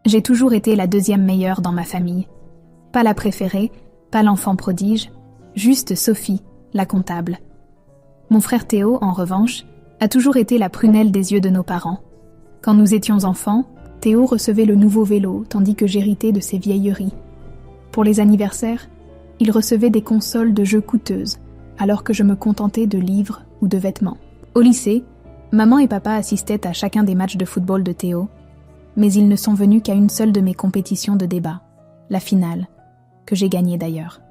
J'ai toujours été la deuxième meilleure dans ma famille. Pas la préférée, pas l'enfant prodige, juste Sophie, la comptable. Mon frère Théo, en revanche, a toujours été la prunelle des yeux de nos parents. Quand nous étions enfants, Théo recevait le nouveau vélo, tandis que j'héritais de ses vieilleries. Pour les anniversaires, il recevait des consoles de jeux coûteuses, alors que je me contentais de livres ou de vêtements. Au lycée, maman et papa assistaient à chacun des matchs de football de Théo, mais ils ne sont venus qu'à une seule de mes compétitions de débat, la finale, que j'ai gagnée d'ailleurs.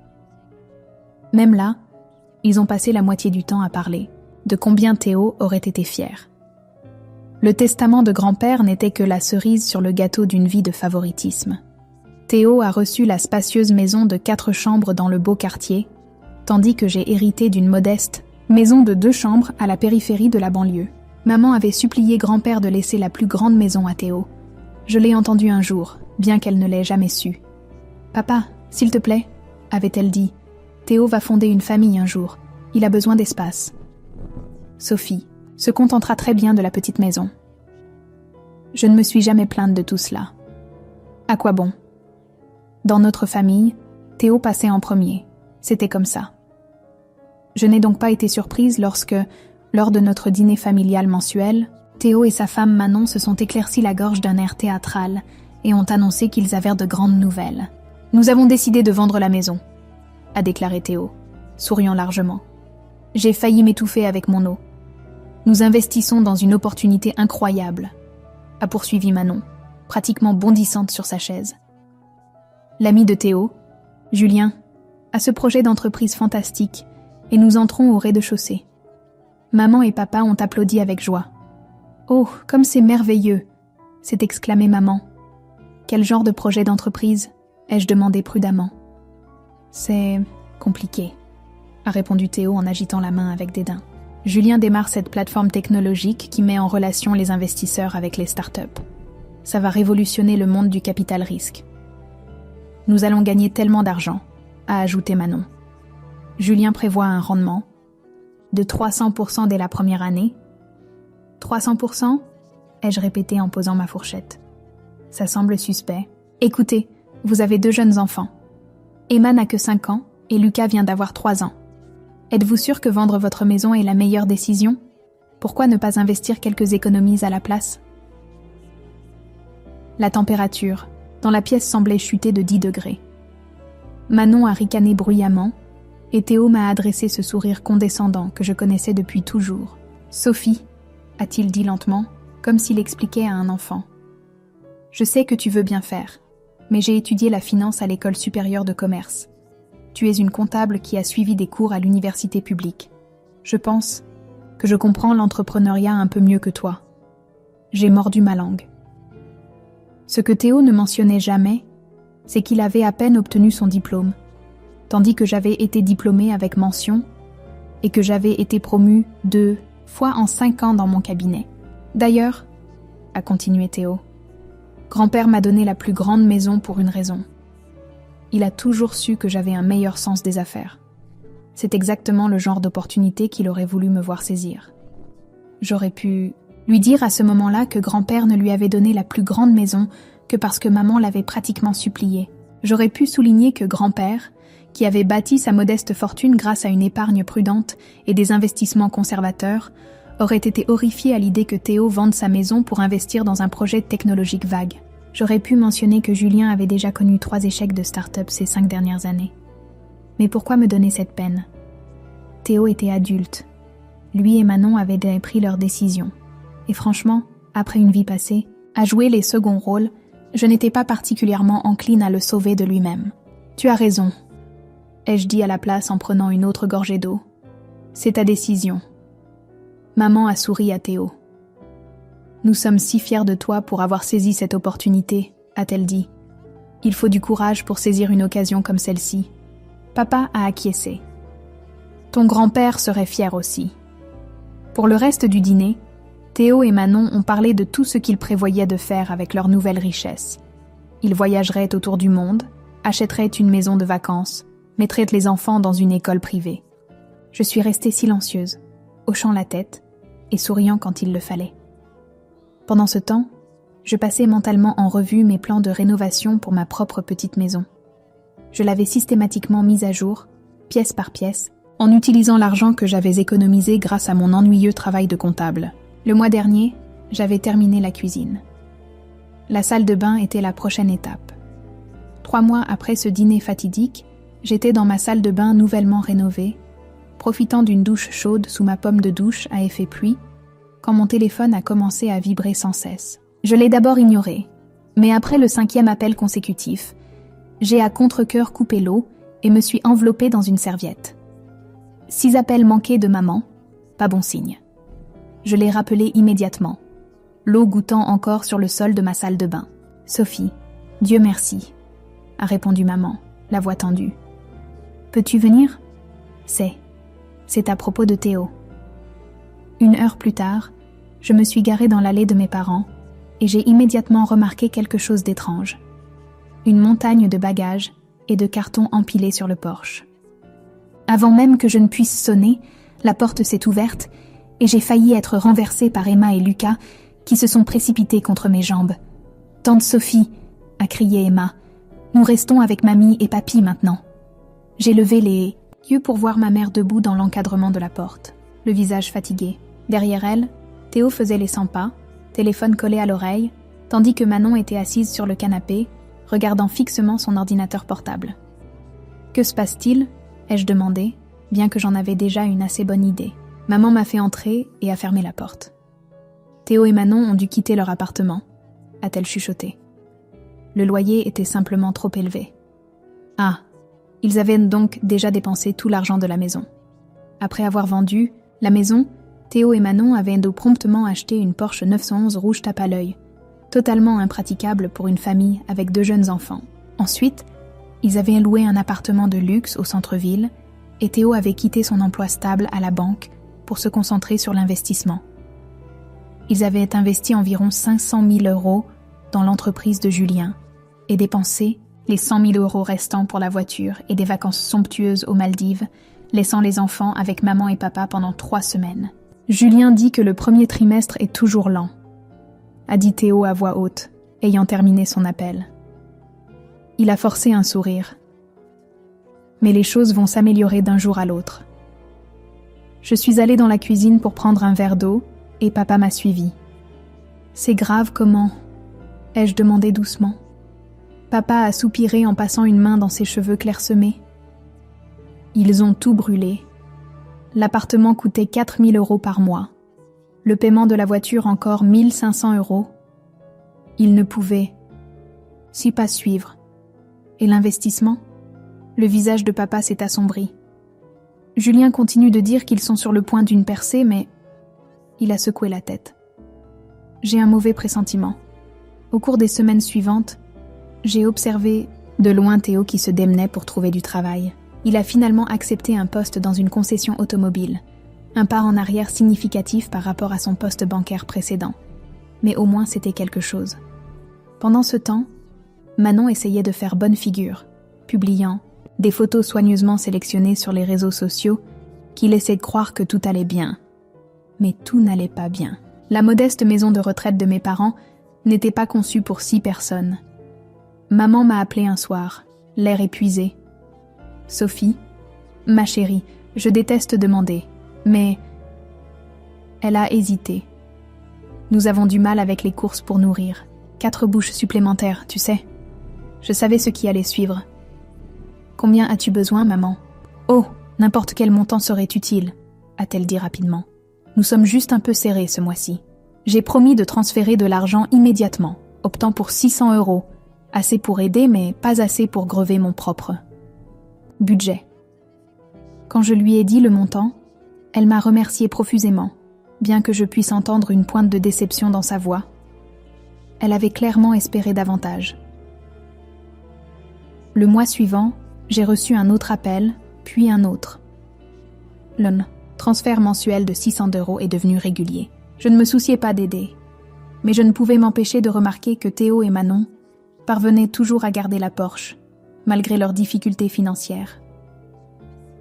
Même là, ils ont passé la moitié du temps à parler de combien Théo aurait été fier. Le testament de grand-père n'était que la cerise sur le gâteau d'une vie de favoritisme. Théo a reçu la spacieuse maison de 4 chambres dans le beau quartier, tandis que j'ai hérité d'une modeste maison de 2 chambres à la périphérie de la banlieue. Maman avait supplié grand-père de laisser la plus grande maison à Théo. Je l'ai entendu un jour, bien qu'elle ne l'ait jamais su. « Papa, s'il te plaît, » avait-elle dit, « Théo va fonder une famille un jour. Il a besoin d'espace. » Sophie se contentera très bien de la petite maison. Je ne me suis jamais plainte de tout cela. À quoi bon? Dans notre famille, Théo passait en premier. C'était comme ça. Je n'ai donc pas été surprise lorsque, lors de notre dîner familial mensuel, Théo et sa femme Manon se sont éclaircis la gorge d'un air théâtral et ont annoncé qu'ils avaient de grandes nouvelles. « Nous avons décidé de vendre la maison », a déclaré Théo, souriant largement. « J'ai failli m'étouffer avec mon eau. Nous investissons dans une opportunité incroyable », a poursuivi Manon, pratiquement bondissante sur sa chaise. L'ami de Théo, Julien, a ce projet d'entreprise fantastique et nous entrons au rez-de-chaussée. Maman et papa ont applaudi avec joie. « Oh, comme c'est merveilleux !» s'est exclamée maman. « Quel genre de projet d'entreprise ?» ai-je demandé prudemment. « C'est compliqué », a répondu Théo en agitant la main avec dédain. Julien démarre cette plateforme technologique qui met en relation les investisseurs avec les startups. Ça va révolutionner le monde du capital risque. Nous allons gagner tellement d'argent, a ajouté Manon. Julien prévoit un rendement de 300% dès la première année. 300%, ai-je répété en posant ma fourchette. Ça semble suspect. Écoutez, vous avez 2 jeunes enfants. Emma n'a que 5 ans et Lucas vient d'avoir 3 ans. Êtes-vous sûr que vendre votre maison est la meilleure décision? Pourquoi ne pas investir quelques économies à la place? La température dans la pièce semblait chuter de 10 degrés. Manon a ricané bruyamment et Théo m'a adressé ce sourire condescendant que je connaissais depuis toujours. « Sophie », a-t-il dit lentement, comme s'il expliquait à un enfant. « Je sais que tu veux bien faire, mais j'ai étudié la finance à l'école supérieure de commerce. Tu es une comptable qui a suivi des cours à l'université publique. Je pense que je comprends l'entrepreneuriat un peu mieux que toi. » J'ai mordu ma langue. Ce que Théo ne mentionnait jamais, c'est qu'il avait à peine obtenu son diplôme, tandis que j'avais été diplômée avec mention et que j'avais été promue 2 fois en 5 ans dans mon cabinet. D'ailleurs, a continué Théo, grand-père m'a donné la plus grande maison pour une raison. Il a toujours su que j'avais un meilleur sens des affaires. C'est exactement le genre d'opportunité qu'il aurait voulu me voir saisir. J'aurais pu lui dire à ce moment-là que grand-père ne lui avait donné la plus grande maison que parce que maman l'avait pratiquement supplié. J'aurais pu souligner que grand-père, qui avait bâti sa modeste fortune grâce à une épargne prudente et des investissements conservateurs, aurait été horrifié à l'idée que Théo vende sa maison pour investir dans un projet technologique vague. J'aurais pu mentionner que Julien avait déjà connu 3 échecs de start-up ces 5 dernières années. Mais pourquoi me donner cette peine? Théo était adulte. Lui et Manon avaient déjà pris leurs décisions. Et franchement, après une vie passée, à jouer les seconds rôles, je n'étais pas particulièrement encline à le sauver de lui-même. « Tu as raison », ai-je dit à la place en prenant une autre gorgée d'eau. « C'est ta décision. » Maman a souri à Théo. « Nous sommes si fiers de toi pour avoir saisi cette opportunité, » a-t-elle dit. « Il faut du courage pour saisir une occasion comme celle-ci. » Papa a acquiescé. « Ton grand-père serait fier aussi. » Pour le reste du dîner, Théo et Manon ont parlé de tout ce qu'ils prévoyaient de faire avec leur nouvelle richesse. Ils voyageraient autour du monde, achèteraient une maison de vacances, mettraient les enfants dans une école privée. Je suis restée silencieuse, hochant la tête et souriant quand il le fallait. Pendant ce temps, Je passais mentalement en revue mes plans de rénovation pour ma propre petite maison. Je l'avais systématiquement mise à jour, pièce par pièce, en utilisant l'argent que j'avais économisé grâce à mon ennuyeux travail de comptable. Le mois dernier, j'avais terminé la cuisine. La salle de bain était la prochaine étape. 3 mois après ce dîner fatidique, j'étais dans ma salle de bain nouvellement rénovée, profitant d'une douche chaude sous ma pomme de douche à effet pluie, quand mon téléphone a commencé à vibrer sans cesse. Je l'ai d'abord ignoré, mais après le 5e appel consécutif, j'ai à contre-cœur coupé l'eau et me suis enveloppée dans une serviette. 6 appels manqués de maman, pas bon signe. Je l'ai rappelé immédiatement, l'eau goûtant encore sur le sol de ma salle de bain. « Sophie, Dieu merci », a répondu maman, la voix tendue. « Peux-tu venir ? C'est à propos de Théo. » 1 heure plus tard, je me suis garée dans l'allée de mes parents et j'ai immédiatement remarqué quelque chose d'étrange. Une montagne de bagages et de cartons empilés sur le porche. Avant même que je ne puisse sonner, la porte s'est ouverte et j'ai failli être renversée par Emma et Lucas qui se sont précipités contre mes jambes. « Tante Sophie !» a crié Emma. « Nous restons avec mamie et papy maintenant. » J'ai levé les yeux pour voir ma mère debout dans l'encadrement de la porte, le visage fatigué. Derrière elle, Théo faisait les 100 pas, téléphone collé à l'oreille, tandis que Manon était assise sur le canapé, regardant fixement son ordinateur portable. « Que se passe-t-il » ai-je demandé, bien que j'en avais déjà une assez bonne idée. Maman m'a fait entrer et a fermé la porte. « Théo et Manon ont dû quitter leur appartement », a-t-elle chuchoté. Le loyer était simplement trop élevé. Ah, ils avaient donc déjà dépensé tout l'argent de la maison. Après avoir vendu la maison, Théo et Manon avaient donc promptement acheté une Porsche 911 rouge tape à l'œil, totalement impraticable pour une famille avec 2 jeunes enfants. Ensuite, ils avaient loué un appartement de luxe au centre-ville et Théo avait quitté son emploi stable à la banque pour se concentrer sur l'investissement. Ils avaient investi environ 500 000 € dans l'entreprise de Julien et dépensé les 100 000 € restants pour la voiture et des vacances somptueuses aux Maldives, laissant les enfants avec maman et papa pendant 3 semaines. Julien dit que le premier trimestre est toujours lent, a dit Théo à voix haute, ayant terminé son appel. Il a forcé un sourire. Mais les choses vont s'améliorer d'un jour à l'autre. Je suis allée dans la cuisine pour prendre un verre d'eau et papa m'a suivi. C'est grave comment ? Ai-je demandé doucement. Papa a soupiré en passant une main dans ses cheveux clairsemés. Ils ont tout brûlé. L'appartement coûtait 4 000 € par mois. Le paiement de la voiture encore 1 500 €. Ils ne pouvaient si pas suivre. Et l'investissement ? Le visage de papa s'est assombri. Julien continue de dire qu'ils sont sur le point d'une percée, mais il a secoué la tête. J'ai un mauvais pressentiment. Au cours des semaines suivantes, j'ai observé de loin Théo qui se démenait pour trouver du travail. Il a finalement accepté un poste dans une concession automobile, un pas en arrière significatif par rapport à son poste bancaire précédent. Mais au moins c'était quelque chose. Pendant ce temps, Manon essayait de faire bonne figure, publiant des photos soigneusement sélectionnées sur les réseaux sociaux qui laissaient croire que tout allait bien. Mais tout n'allait pas bien. La modeste maison de retraite de mes parents n'était pas conçue pour 6 personnes. Maman m'a appelé un soir, l'air épuisé. « Sophie, ma chérie, je déteste demander, mais... » Elle a hésité. Nous avons du mal avec les courses pour nourrir. 4 bouches supplémentaires, tu sais. Je savais ce qui allait suivre. « Combien as-tu besoin, maman ? » ?»« Oh, n'importe quel montant serait utile, » a-t-elle dit rapidement. « Nous sommes juste un peu serrés ce mois-ci. J'ai promis de transférer de l'argent immédiatement, optant pour 600 €, assez pour aider, mais pas assez pour grever mon propre budget. » Quand je lui ai dit le montant, elle m'a remercié profusément, bien que je puisse entendre une pointe de déception dans sa voix. Elle avait clairement espéré davantage. Le mois suivant, j'ai reçu un autre appel, puis un autre. Le transfert mensuel de 600 € est devenu régulier. Je ne me souciais pas d'aider, mais je ne pouvais m'empêcher de remarquer que Théo et Manon parvenaient toujours à garder la Porsche, malgré leurs difficultés financières.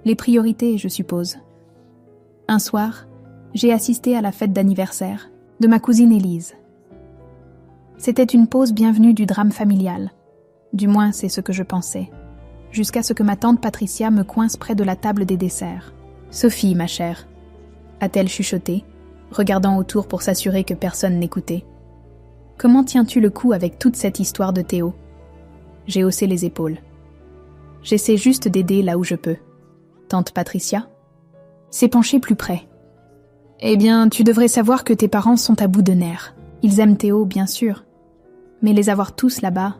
Les priorités, je suppose. Un soir, j'ai assisté à la fête d'anniversaire de ma cousine Élise. C'était une pause bienvenue du drame familial. Du moins, c'est ce que je pensais. Jusqu'à ce que ma tante Patricia me coince près de la table des desserts. « Sophie, ma chère », a-t-elle chuchoté, regardant autour pour s'assurer que personne n'écoutait. « Comment tiens-tu le coup avec toute cette histoire de Théo ?» J'ai haussé les épaules. « J'essaie juste d'aider là où je peux. » Tante Patricia s'est penchée plus près. « Eh bien, tu devrais savoir que tes parents sont à bout de nerfs. Ils aiment Théo, bien sûr. Mais les avoir tous là-bas,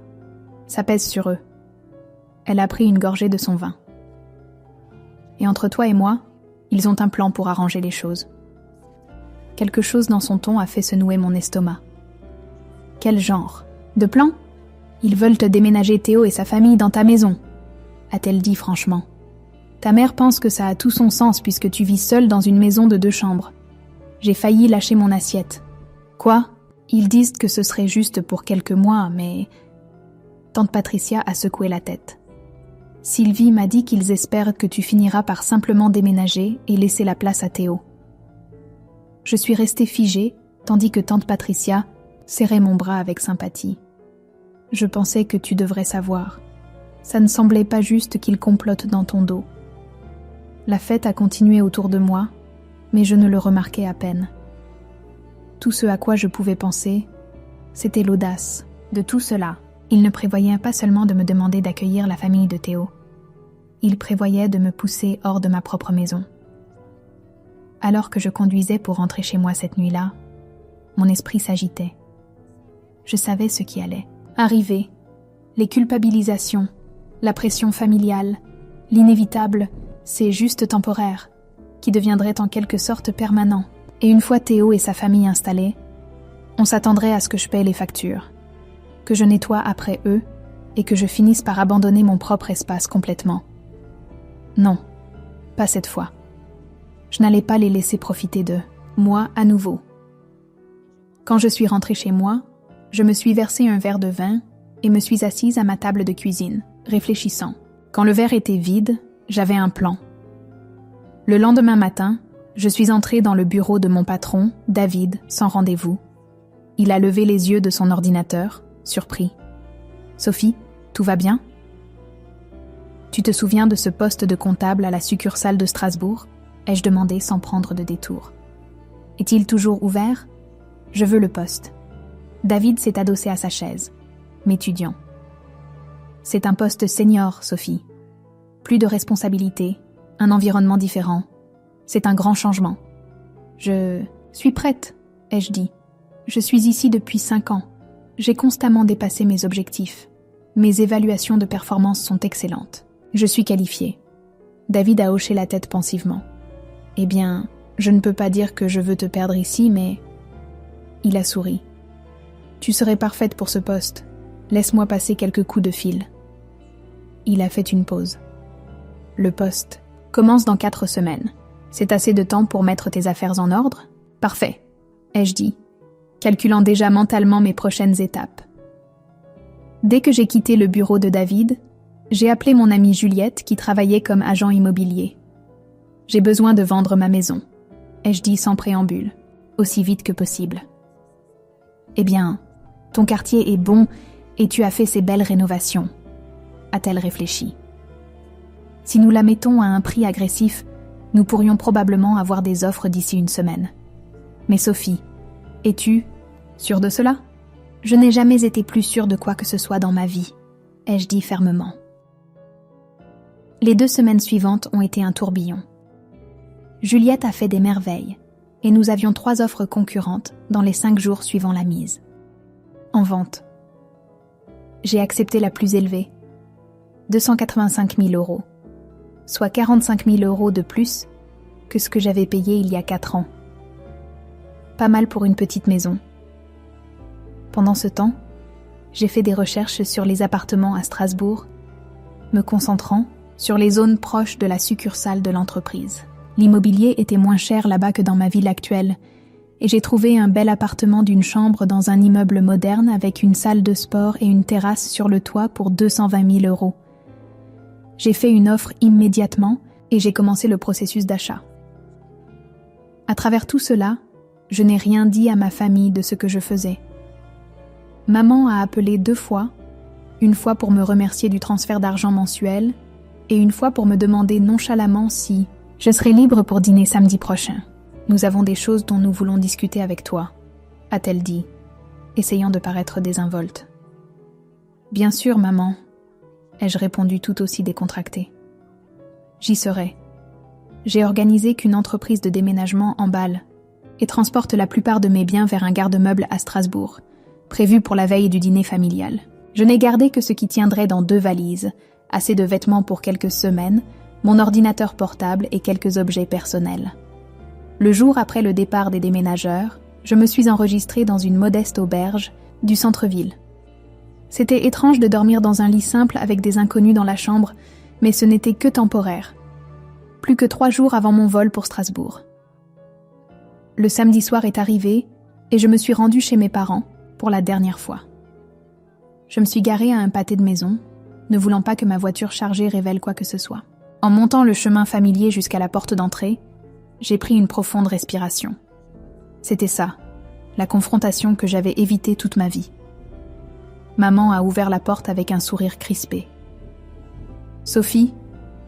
ça pèse sur eux. » Elle a pris une gorgée de son vin. « Et entre toi et moi, ils ont un plan pour arranger les choses. » Quelque chose dans son ton a fait se nouer mon estomac. « Quel genre de plan ? Ils veulent te déménager Théo et sa famille dans ta maison, » a-t-elle dit franchement. « Ta mère pense que ça a tout son sens puisque tu vis seule dans une maison de 2 chambres. J'ai failli lâcher mon assiette. »« Quoi ? Ils disent que ce serait juste pour quelques mois, mais... » Tante Patricia a secoué la tête. « Sylvie m'a dit qu'ils espèrent que tu finiras par simplement déménager et laisser la place à Théo. » Je suis restée figée, tandis que tante Patricia serrait mon bras avec sympathie. « Je pensais que tu devrais savoir. Ça ne semblait pas juste qu'ils complotent dans ton dos. » La fête a continué autour de moi, mais je ne le remarquais à peine. Tout ce à quoi je pouvais penser, c'était l'audace de tout cela. Il ne prévoyait pas seulement de me demander d'accueillir la famille de Théo. Il prévoyait de me pousser hors de ma propre maison. Alors que je conduisais pour rentrer chez moi cette nuit-là, mon esprit s'agitait. Je savais ce qui allait arriver. Les culpabilisations, la pression familiale, l'inévitable, c'est juste temporaire, qui deviendrait en quelque sorte permanent. Et une fois Théo et sa famille installés, on s'attendrait à ce que je paie les factures, que je nettoie après eux et que je finisse par abandonner mon propre espace complètement. Non, pas cette fois. Je n'allais pas les laisser profiter de moi à nouveau. Quand je suis rentrée chez moi, je me suis versé un verre de vin et me suis assise à ma table de cuisine, réfléchissant. Quand le verre était vide, j'avais un plan. Le lendemain matin, je suis entrée dans le bureau de mon patron, David, sans rendez-vous. Il a levé les yeux de son ordinateur, surpris. « Sophie, tout va bien ? Tu te souviens de ce poste de comptable à la succursale de Strasbourg ? » ai-je demandé sans prendre de détour. « Est-il toujours ouvert ? Je veux le poste. » David s'est adossé à sa chaise. « M'étudiant. »« C'est un poste senior, Sophie. Plus de responsabilités, un environnement différent. C'est un grand changement. »« Je suis prête, » ai-je dit. « Je suis ici depuis 5 ans. J'ai constamment dépassé mes objectifs. Mes évaluations de performance sont excellentes. Je suis qualifiée. » David a hoché la tête pensivement. « Eh bien, je ne peux pas dire que je veux te perdre ici, mais... » Il a souri. « Tu serais parfaite pour ce poste. Laisse-moi passer quelques coups de fil. » Il a fait une pause. « Le poste commence dans 4 semaines. C'est assez de temps pour mettre tes affaires en ordre ? » « Parfait, » ai-je dit, calculant déjà mentalement mes prochaines étapes. Dès que j'ai quitté le bureau de David, j'ai appelé mon amie Juliette qui travaillait comme agent immobilier. « J'ai besoin de vendre ma maison, » ai-je dit sans préambule, aussi vite que possible. « Eh bien, ton quartier est bon et tu as fait ces belles rénovations, » a-t-elle réfléchi. « Si nous la mettons à un prix agressif, nous pourrions probablement avoir des offres d'ici 1 semaine. Mais Sophie, es-tu sûre de cela ? Je n'ai jamais été plus sûre de quoi que ce soit dans ma vie, » ai-je dit fermement. Les 2 semaines suivantes ont été un tourbillon. Juliette a fait des merveilles, et nous avions 3 offres concurrentes dans les 5 jours suivant la mise. En vente. J'ai accepté la plus élevée, 285 000 €, soit 45 000 € de plus que ce que j'avais payé il y a 4 ans. Pas mal pour une petite maison. Pendant ce temps, j'ai fait des recherches sur les appartements à Strasbourg, me concentrant sur les zones proches de la succursale de l'entreprise. L'immobilier était moins cher là-bas que dans ma ville actuelle, et j'ai trouvé un bel appartement d'une chambre dans un immeuble moderne avec une salle de sport et une terrasse sur le toit pour 220 000 €. J'ai fait une offre immédiatement et j'ai commencé le processus d'achat. À travers tout cela, je n'ai rien dit à ma famille de ce que je faisais. Maman a appelé 2 fois, une fois pour me remercier du transfert d'argent mensuel et une fois pour me demander nonchalamment si je serais libre pour dîner samedi prochain. Nous avons des choses dont nous voulons discuter avec toi, a-t-elle dit, essayant de paraître désinvolte. Bien sûr, maman, ai-je répondu tout aussi décontractée. J'y serai. J'ai organisé qu'une entreprise de déménagement emballe et transporte la plupart de mes biens vers un garde-meubles à Strasbourg, prévu pour la veille du dîner familial. Je n'ai gardé que ce qui tiendrait dans 2 valises, assez de vêtements pour quelques semaines, mon ordinateur portable et quelques objets personnels. Le jour après le départ des déménageurs, je me suis enregistrée dans une modeste auberge du centre-ville. C'était étrange de dormir dans un lit simple avec des inconnus dans la chambre, mais ce n'était que temporaire. Plus que 3 jours avant mon vol pour Strasbourg. Le samedi soir est arrivé et je me suis rendue chez mes parents pour la dernière fois. Je me suis garée à un pâté de maison, ne voulant pas que ma voiture chargée révèle quoi que ce soit. En montant le chemin familier jusqu'à la porte d'entrée, j'ai pris une profonde respiration. C'était ça, la confrontation que j'avais évitée toute ma vie. Maman a ouvert la porte avec un sourire crispé. « Sophie,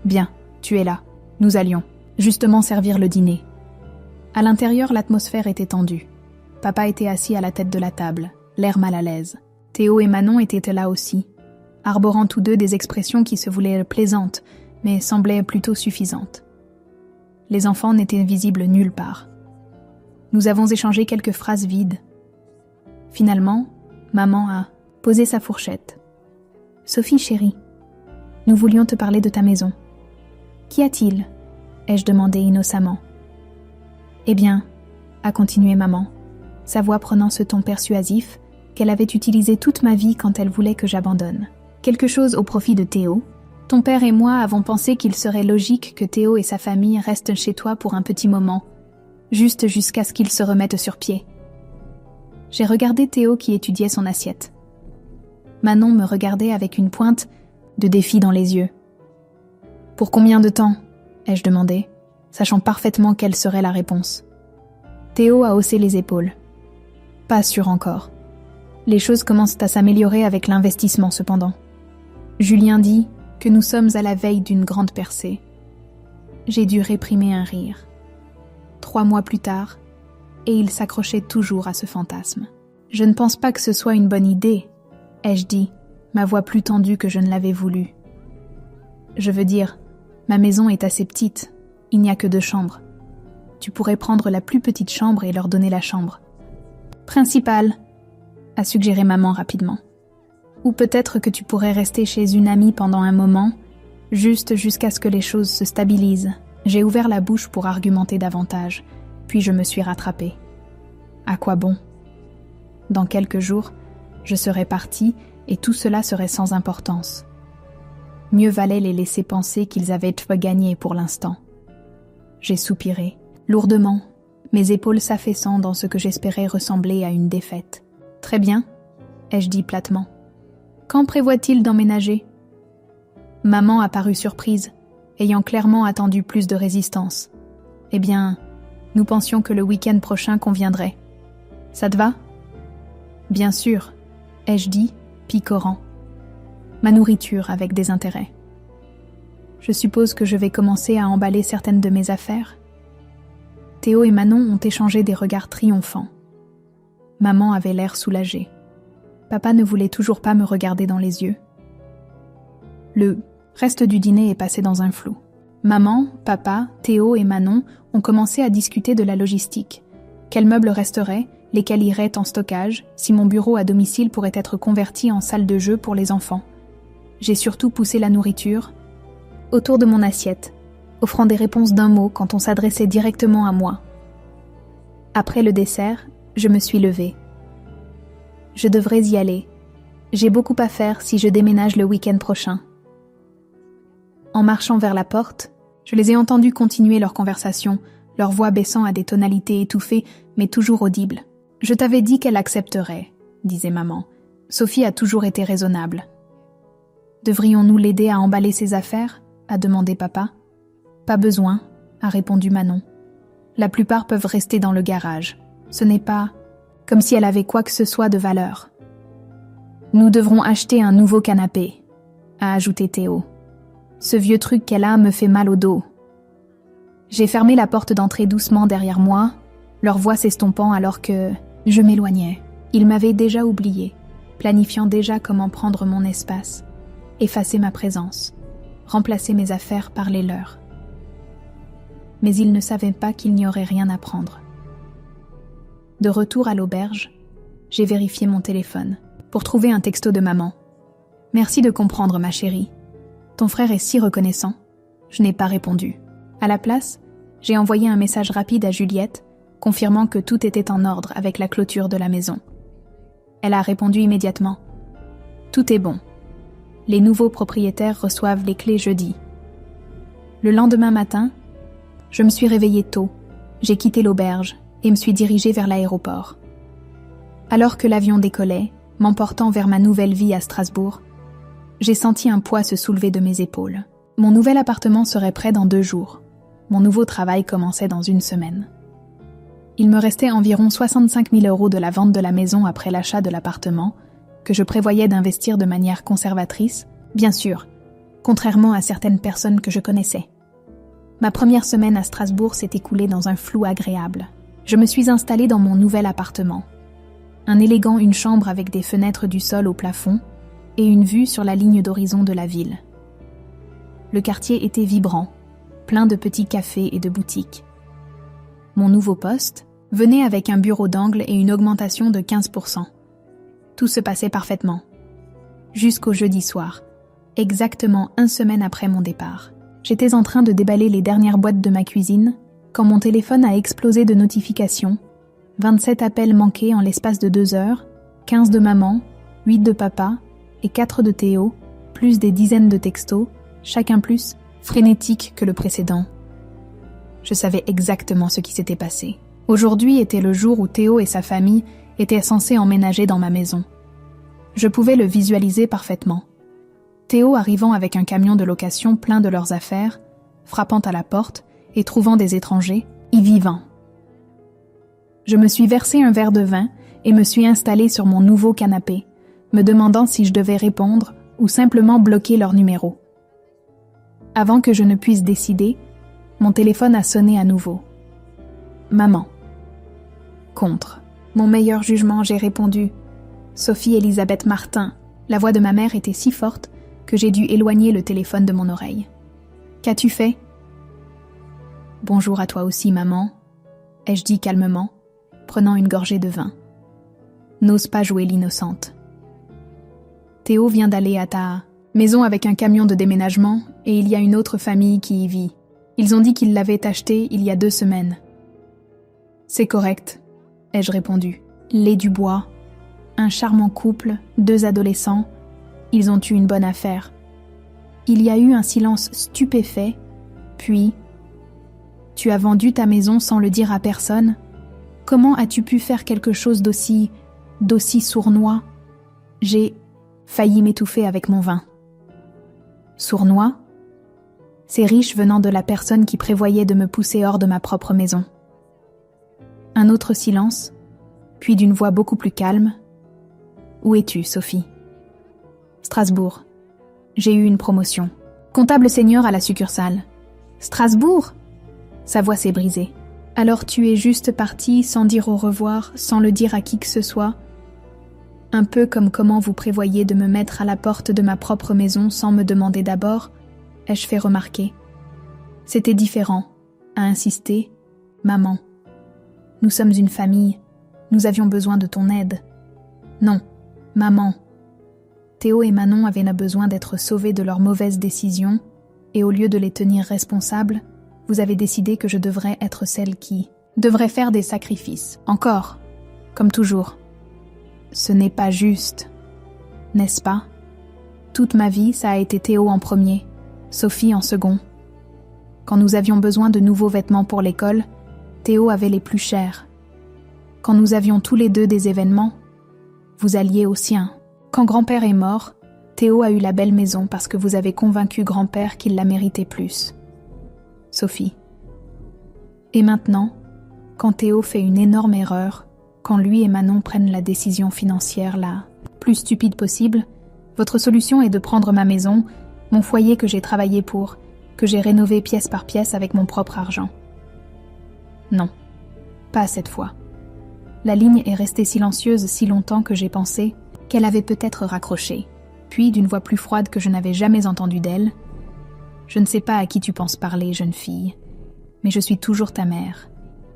bien, tu es là. Nous allions justement servir le dîner. » À l'intérieur, l'atmosphère était tendue. Papa était assis à la tête de la table, l'air mal à l'aise. Théo et Manon étaient là aussi, arborant tous 2 des expressions qui se voulaient plaisantes, mais semblaient plutôt suffisantes. Les enfants n'étaient visibles nulle part. Nous avons échangé quelques phrases vides. Finalement, maman a posé sa fourchette. « Sophie chérie, nous voulions te parler de ta maison. »« Qu'y a-t-il » ai-je demandé innocemment. « Eh bien, » a continué maman, sa voix prenant ce ton persuasif qu'elle avait utilisé toute ma vie quand elle voulait que j'abandonne. Quelque chose au profit de Théo. Ton père et moi avons pensé qu'il serait logique que Théo et sa famille restent chez toi pour un petit moment, juste jusqu'à ce qu'ils se remettent sur pied. J'ai regardé Théo qui étudiait son assiette. Manon me regardait avec une pointe de défi dans les yeux. « Pour combien de temps ?» ai-je demandé, sachant parfaitement quelle serait la réponse. Théo a haussé les épaules. « Pas sûr encore. Les choses commencent à s'améliorer avec l'investissement cependant. » Julien dit que nous sommes à la veille d'une grande percée. J'ai dû réprimer un rire. 3 mois plus tard, et il s'accrochait toujours à ce fantasme. « Je ne pense pas que ce soit une bonne idée, » ai-je dit, ma voix plus tendue que je ne l'avais voulu. Je veux dire, ma maison est assez petite, il n'y a que 2 chambres. Tu pourrais prendre la plus petite chambre et leur donner la chambre. Principale, a suggéré maman rapidement. Ou peut-être que tu pourrais rester chez une amie pendant un moment, juste jusqu'à ce que les choses se stabilisent. J'ai ouvert la bouche pour argumenter davantage, puis je me suis rattrapée. À quoi bon ? Dans quelques jours, je serais partie et tout cela serait sans importance. Mieux valait les laisser penser qu'ils avaient tout gagné pour l'instant. J'ai soupiré, lourdement, mes épaules s'affaissant dans ce que j'espérais ressembler à une défaite. « Très bien, » ai-je dit platement. « Quand prévoit-il d'emménager ?» Maman a paru surprise, ayant clairement attendu plus de résistance. « Eh bien, nous pensions que le week-end prochain conviendrait. Ça te va ?» « Bien sûr, » ai-je dit, picorant. Ma nourriture avec des intérêts. Je suppose que je vais commencer à emballer certaines de mes affaires. Théo et Manon ont échangé des regards triomphants. Maman avait l'air soulagée. Papa ne voulait toujours pas me regarder dans les yeux. Le reste du dîner est passé dans un flou. Maman, papa, Théo et Manon ont commencé à discuter de la logistique. Quels meubles resteraient, lesquels iraient en stockage, si mon bureau à domicile pourrait être converti en salle de jeu pour les enfants. J'ai surtout poussé la nourriture autour de mon assiette, offrant des réponses d'un mot quand on s'adressait directement à moi. Après le dessert, je me suis levée. Je devrais y aller. J'ai beaucoup à faire si je déménage le week-end prochain. En marchant vers la porte, je les ai entendus continuer leur conversation, leur voix baissant à des tonalités étouffées, mais toujours audibles. « Je t'avais dit qu'elle accepterait, » disait maman. « Sophie a toujours été raisonnable. »« Devrions-nous l'aider à emballer ses affaires ?» a demandé papa. « Pas besoin, » a répondu Manon. « La plupart peuvent rester dans le garage. Ce n'est pas comme si elle avait quoi que ce soit de valeur. » Nous devrons acheter un nouveau canapé, a ajouté Théo. Ce vieux truc qu'elle a me fait mal au dos. J'ai fermé la porte d'entrée doucement derrière moi, leur voix s'estompant alors que je m'éloignais. Ils m'avaient déjà oublié, planifiant déjà comment prendre mon espace, effacer ma présence, remplacer mes affaires par les leurs. Mais ils ne savaient pas qu'il n'y aurait rien à prendre. De retour à l'auberge, j'ai vérifié mon téléphone pour trouver un texto de maman. « Merci de comprendre, ma chérie. Ton frère est si reconnaissant. » Je n'ai pas répondu. À la place, j'ai envoyé un message rapide à Juliette, confirmant que tout était en ordre avec la clôture de la maison. Elle a répondu immédiatement. « Tout est bon. Les nouveaux propriétaires reçoivent les clés jeudi. » Le lendemain matin, je me suis réveillée tôt. J'ai quitté l'auberge et me suis dirigée vers l'aéroport. Alors que l'avion décollait, m'emportant vers ma nouvelle vie à Strasbourg, j'ai senti un poids se soulever de mes épaules. Mon nouvel appartement serait prêt dans 2 jours. Mon nouveau travail commençait dans 1 semaine. Il me restait environ 65 000 € de la vente de la maison après l'achat de l'appartement, que je prévoyais d'investir de manière conservatrice, bien sûr, contrairement à certaines personnes que je connaissais. Ma première semaine à Strasbourg s'est écoulée dans un flou agréable. Je me suis installée dans mon nouvel appartement. Un élégant une chambre avec des fenêtres du sol au plafond et une vue sur la ligne d'horizon de la ville. Le quartier était vibrant, plein de petits cafés et de boutiques. Mon nouveau poste venait avec un bureau d'angle et une augmentation de 15%. Tout se passait parfaitement. Jusqu'au jeudi soir, exactement 1 semaine après mon départ. J'étais en train de déballer les dernières boîtes de ma cuisine quand mon téléphone a explosé de notifications. 27 appels manqués en l'espace de 2 heures, 15 de maman, 8 de papa et 4 de Théo, plus des dizaines de textos, chacun plus frénétique que le précédent. Je savais exactement ce qui s'était passé. Aujourd'hui était le jour où Théo et sa famille étaient censés emménager dans ma maison. Je pouvais le visualiser parfaitement. Théo arrivant avec un camion de location plein de leurs affaires, frappant à la porte et trouvant des étrangers, y vivant. Je me suis versé un verre de vin et me suis installée sur mon nouveau canapé, me demandant si je devais répondre ou simplement bloquer leur numéro. Avant que je ne puisse décider, mon téléphone a sonné à nouveau. Maman. Contre mon meilleur jugement, j'ai répondu. Sophie Elisabeth Martin. La voix de ma mère était si forte que j'ai dû éloigner le téléphone de mon oreille. Qu'as-tu fait ? Bonjour à toi aussi, maman, ai-je dit calmement, prenant une gorgée de vin. N'ose pas jouer l'innocente. Théo vient d'aller à ta maison avec un camion de déménagement et il y a une autre famille qui y vit. Ils ont dit qu'ils l'avaient acheté il y a 2 semaines. C'est correct, ai-je répondu. Les Dubois, un charmant couple, 2 adolescents, ils ont eu une bonne affaire. Il y a eu un silence stupéfait, puis « Tu as vendu ta maison sans le dire à personne ? Comment as-tu pu faire quelque chose d'aussi sournois ?» J'ai failli m'étouffer avec mon vin. Sournois ? C'est riche venant de la personne qui prévoyait de me pousser hors de ma propre maison. Un autre silence, puis d'une voix beaucoup plus calme. « Où es-tu, Sophie ?» Strasbourg. J'ai eu une promotion. Comptable senior à la succursale. Strasbourg ? Sa voix s'est brisée. Alors tu es juste partie sans dire au revoir, sans le dire à qui que ce soit. Un peu comme comment vous prévoyez de me mettre à la porte de ma propre maison sans me demander d'abord, ai-je fait remarquer. C'était différent, a insisté, maman. Nous sommes une famille, nous avions besoin de ton aide. Non, maman. Théo et Manon avaient besoin d'être sauvés de leurs mauvaises décisions, et au lieu de les tenir responsables, vous avez décidé que je devrais être celle qui devrait faire des sacrifices. Encore, comme toujours. Ce n'est pas juste, n'est-ce pas? Toute ma vie, ça a été Théo en premier, Sophie en second. Quand nous avions besoin de nouveaux vêtements pour l'école, Théo avait les plus chers. Quand nous avions tous les 2 des événements, vous alliez au sien. Quand grand-père est mort, Théo a eu la belle maison parce que vous avez convaincu grand-père qu'il la méritait plus. Sophie. Et maintenant, quand Théo fait une énorme erreur, quand lui et Manon prennent la décision financière la plus stupide possible, votre solution est de prendre ma maison, mon foyer que j'ai travaillé pour, que j'ai rénové pièce par pièce avec mon propre argent. Non, pas cette fois. La ligne est restée silencieuse si longtemps que j'ai pensé qu'elle avait peut-être raccroché. Puis, d'une voix plus froide que je n'avais jamais entendue d'elle, « Je ne sais pas à qui tu penses parler, jeune fille, mais je suis toujours ta mère,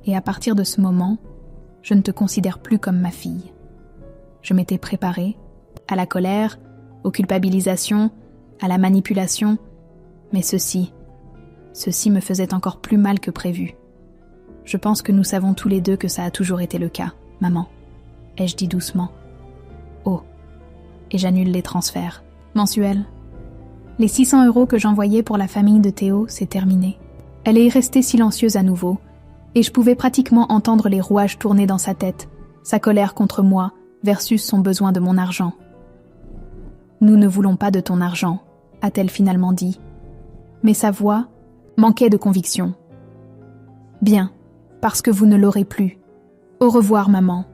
et à partir de ce moment, je ne te considère plus comme ma fille. » Je m'étais préparée à la colère, aux culpabilisations, à la manipulation, mais ceci me faisait encore plus mal que prévu. Je pense que nous savons tous les deux que ça a toujours été le cas, maman, ai-je dit doucement. Oh, et j'annule les transferts mensuels. Les 600 € que j'envoyais pour la famille de Théo, c'est terminé. Elle est restée silencieuse à nouveau, et je pouvais pratiquement entendre les rouages tourner dans sa tête, sa colère contre moi versus son besoin de mon argent. « Nous ne voulons pas de ton argent », a-t-elle finalement dit. Mais sa voix manquait de conviction. « Bien, parce que vous ne l'aurez plus. Au revoir, maman. »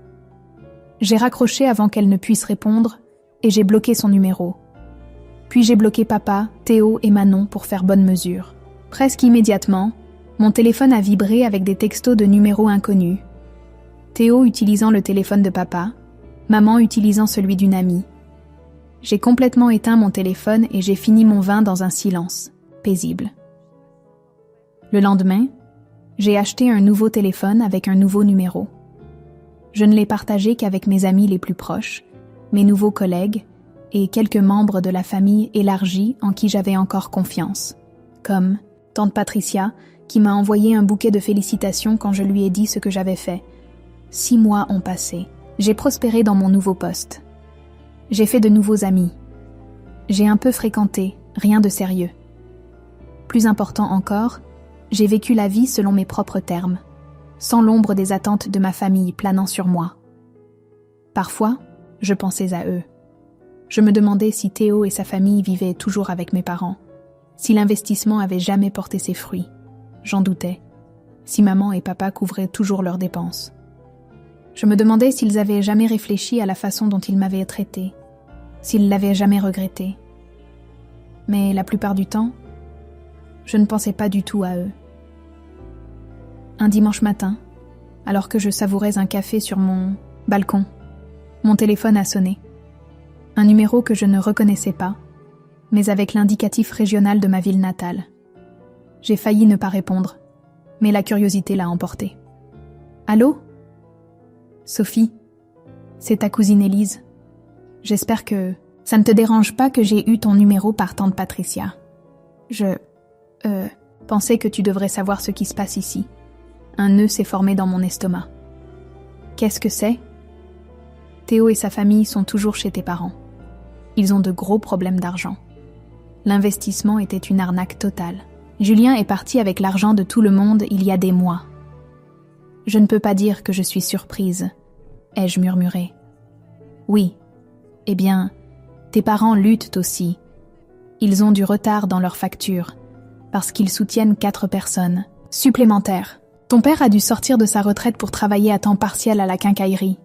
J'ai raccroché avant qu'elle ne puisse répondre et j'ai bloqué son numéro. Puis j'ai bloqué papa, Théo et Manon pour faire bonne mesure. Presque immédiatement, mon téléphone a vibré avec des textos de numéros inconnus. Théo utilisant le téléphone de papa, maman utilisant celui d'une amie. J'ai complètement éteint mon téléphone et j'ai fini mon vin dans un silence paisible. Le lendemain, j'ai acheté un nouveau téléphone avec un nouveau numéro. Je ne l'ai partagé qu'avec mes amis les plus proches, mes nouveaux collègues et quelques membres de la famille élargie en qui j'avais encore confiance, comme tante Patricia qui m'a envoyé un bouquet de félicitations quand je lui ai dit ce que j'avais fait. 6 mois ont passé. J'ai prospéré dans mon nouveau poste. J'ai fait de nouveaux amis. J'ai un peu fréquenté, rien de sérieux. Plus important encore, j'ai vécu la vie selon mes propres termes, sans l'ombre des attentes de ma famille planant sur moi. Parfois, je pensais à eux. Je me demandais si Théo et sa famille vivaient toujours avec mes parents, si l'investissement avait jamais porté ses fruits. J'en doutais. Si maman et papa couvraient toujours leurs dépenses. Je me demandais s'ils avaient jamais réfléchi à la façon dont ils m'avaient traité, s'ils l'avaient jamais regretté. Mais la plupart du temps, je ne pensais pas du tout à eux. Un dimanche matin, alors que je savourais un café sur mon balcon, mon téléphone a sonné. Un numéro que je ne reconnaissais pas, mais avec l'indicatif régional de ma ville natale. J'ai failli ne pas répondre, mais la curiosité l'a emporté. « Allô ? Sophie, c'est ta cousine Élise. J'espère que ça ne te dérange pas que j'ai eu ton numéro par tante Patricia. Je pensais que tu devrais savoir ce qui se passe ici. Un nœud s'est formé dans mon estomac. Qu'est-ce que c'est ? Théo et sa famille sont toujours chez tes parents. Ils ont de gros problèmes d'argent. L'investissement était une arnaque totale. Julien est parti avec l'argent de tout le monde il y a des mois. Je ne peux pas dire que je suis surprise, ai-je murmuré. Oui, eh bien, tes parents luttent aussi. Ils ont du retard dans leurs factures, parce qu'ils soutiennent 4 personnes supplémentaires. Ton père a dû sortir de sa retraite pour travailler à temps partiel à la quincaillerie.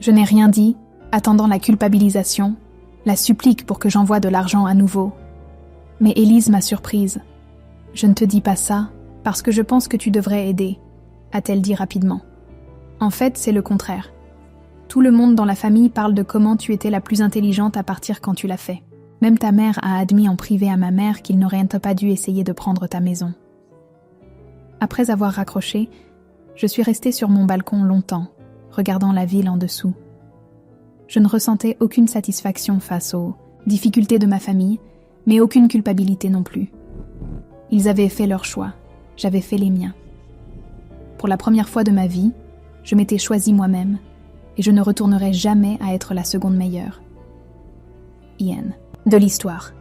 Je n'ai rien dit, attendant la culpabilisation, la supplique pour que j'envoie de l'argent à nouveau. Mais Élise m'a surprise. Je ne te dis pas ça, parce que je pense que tu devrais aider, a-t-elle dit rapidement. En fait, c'est le contraire. Tout le monde dans la famille parle de comment tu étais la plus intelligente à partir quand tu l'as fait. Même ta mère a admis en privé à ma mère qu'il n'aurait pas dû essayer de prendre ta maison. Après avoir raccroché, je suis restée sur mon balcon longtemps, regardant la ville en dessous. Je ne ressentais aucune satisfaction face aux difficultés de ma famille, mais aucune culpabilité non plus. Ils avaient fait leur choix, j'avais fait les miens. Pour la première fois de ma vie, je m'étais choisie moi-même, et je ne retournerai jamais à être la seconde meilleure. Ian. De l'histoire.